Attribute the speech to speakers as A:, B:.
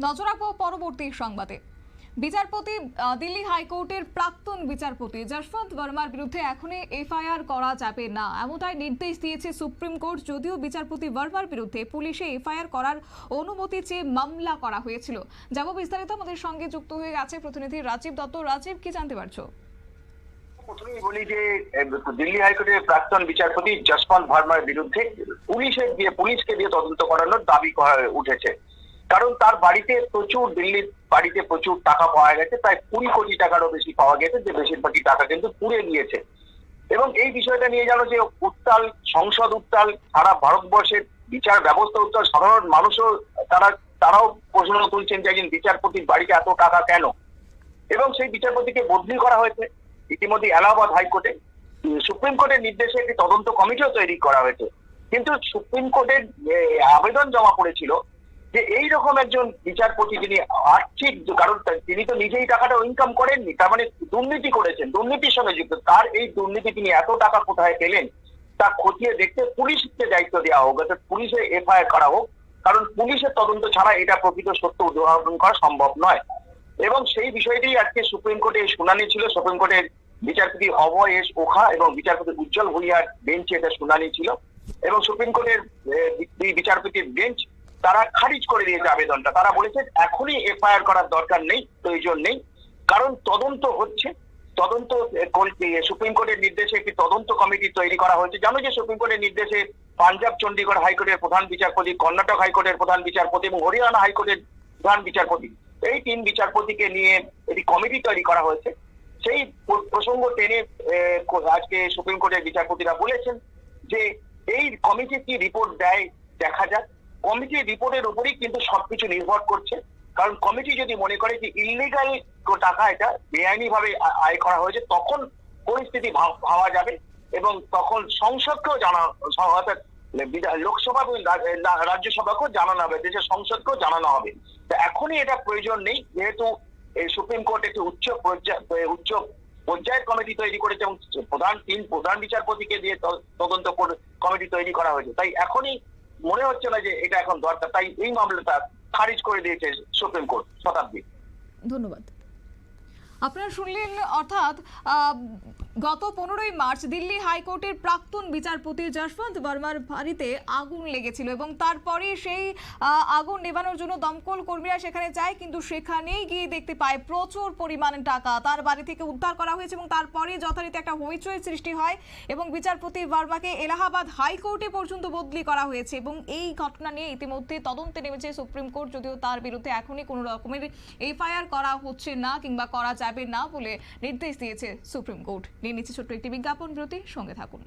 A: নজর রাখবো পরবর্তী সংবাদে। বিচারপতি দিল্লি হাইকোর্টের প্রাক্তন বিচারপতি যশবন্ত বর্মার বিরুদ্ধে এখনই এফআইআর করা যাবে না, এমনটাই নির্দেশ দিয়েছে সুপ্রিম কোর্ট। যদিও বিচারপতি বর্মার বিরুদ্ধে পুলিশে এফআইআর করার অনুমতি চেয়ে মামলা করা হয়েছিল। যাব বিস্তারিত, আমাদের সঙ্গে যুক্ত হয়ে আছে প্রতিনিধি রাজীব দত্ত। রাজীব, কি জানতে পারছো?
B: প্রথমেই বলি যে দিল্লি হাইকোর্টের প্রাক্তন বিচারপতি যশবন্ত ভার্মার বিরুদ্ধে পুলিশকে দিয়ে তদন্ত করানোর দাবি উঠেছে। কারণ তার দিল্লির বাড়িতে প্রচুর টাকা পাওয়া গেছে, প্রায় 20 কোটি টাকারও বেশি পাওয়া গেছে, যে বেশিরভাগই টাকা কিন্তু পুড়ে গিয়েছে। এবং এই বিষয়টা নিয়ে জানো যে উত্তাল সংসদ, উত্তাল সারা ভারতবর্ষের বিচার ব্যবস্থা উত্তাল, সাধারণ মানুষও তারাও প্রশ্ন তুলছেন যে একজন বিচারপতির বাড়িতে এত টাকা কেন। এবং সেই বিচারপতিকে বদলি করা হয়েছে ইতিমধ্যে এলাহাবাদ হাইকোর্টে। সুপ্রিম কোর্টের নির্দেশে একটি তদন্ত কমিটিও তৈরি করা হয়েছে। কিন্তু সুপ্রিম কোর্টের আবেদন জমা পড়েছিল যে এইরকম একজন বিচারপতি যিনি আর্থিক, কারণ তিনি তো নিজেই টাকাটা ইনকাম করেননি, তার মানে দুর্নীতি করেছেন, দুর্নীতির সঙ্গে যুক্ত, তার এই দুর্নীতি তিনি এত টাকা কোথায় পেলেন তা খতিয়ে দেখতে পুলিশকে দায়িত্ব দেওয়া হোক, অর্থাৎ পুলিশে এফআইআর করা হোক। কারণ পুলিশের তদন্ত ছাড়া এটা প্রকৃত সত্য উদ্ঘাটন করা সম্ভব নয়। এবং সেই বিষয়টি আজকে সুপ্রিম কোর্টে শুনানি ছিল। সুপ্রিম কোর্টের বিচারপতি অভয় এস ওখা এবং বিচারপতি উজ্জ্বল ভুইয়ার বেঞ্চে এটা শুনানি ছিল। এবং সুপ্রিম কোর্টের বিচারপতির বেঞ্চ তারা খারিজ করে দিয়েছে আবেদনটা। তারা বলেছে এখনই এফআইআর করার দরকার নেই, প্রয়োজন নেই, কারণ তদন্ত হচ্ছে। তদন্ত সুপ্রিম কোর্টের নির্দেশে একটি তদন্ত কমিটি তৈরি করা হয়েছে। জানো যে সুপ্রিম কোর্টের নির্দেশে পাঞ্জাব চণ্ডীগড় হাইকোর্টের প্রধান বিচারপতি, কর্ণাটক হাইকোর্টের প্রধান বিচারপতি এবং হরিয়ানা হাইকোর্টের প্রধান বিচারপতি, এই 3 বিচারপতিকে নিয়ে একটি কমিটি তৈরি করা হয়েছে। সেই প্রসঙ্গ টেনে আজকে সুপ্রিম কোর্টের বিচারপতিরা বলেছেন যে এই কমিটি কি রিপোর্ট দেয় দেখা যাক। কমিটির রিপোর্টের উপরেই কিন্তু সবকিছু নির্ভর করছে। কারণ কমিটি যদি মনে করে যে ইলিগাল টাকা, এটা বেআইনি ভাবে আয় করা হয়েছে, তখন পরিস্থিতি ভাবা যাবে এবং তখন সংসদকেও অর্থাৎ লোকসভা এবং রাজ্যসভাকেও জানানো হবে, দেশের সংসদকেও জানানো হবে। এখনই এটা প্রয়োজন নেই, যেহেতু এই সুপ্রিম কোর্ট একটি উচ্চ পর্যায়ের কমিটি তৈরি করেছে এবং প্রধান বিচারপতিকে দিয়ে তদন্ত কমিটি তৈরি করা হয়েছে। তাই এখনই মনে হচ্ছে না যে এটা এখন দরকার। তাই এই মামলাটা খারিজ করে দিয়েছে সুপ্রিম কোর্ট। শতাব্দী,
A: ধন্যবাদ। আপনারা শুনলেন, অর্থাৎ গত 15ই মার্চ দিল্লি হাইকোর্টের প্রাক্তন বিচারপতি যশবন্ত বর্মার বাড়িতে আগুন লেগেছিল এবং তারপরে সেই আগুন নেভানোর জন্য দমকল কর্মীরা সেখানে যায়, কিন্তু সেখানেই গিয়ে দেখতে পায় প্রচুর পরিমাণে টাকা তার বাড়ি থেকে উদ্ধার করা হয়েছে এবং তারপরে যথারীতি একটা হইচই সৃষ্টি হয় এবং বিচারপতি বর্মাকে এলাহাবাদ হাইকোর্টে পর্যন্ত বদলি করা হয়েছে। এবং এই ঘটনা নিয়ে ইতিমধ্যে তদন্তে নেমেছে সুপ্রিম কোর্ট, যদিও তার বিরুদ্ধে এখনই কোনো রকমের এফআইআর করা হচ্ছে না কিংবা করা যাবে না বলে নির্দেশ দিয়েছে সুপ্রিম কোর্ট। নিয়ে নিচ্ছে ছোট্ট একটি বিজ্ঞাপন বিরতি, সঙ্গে থাকুন।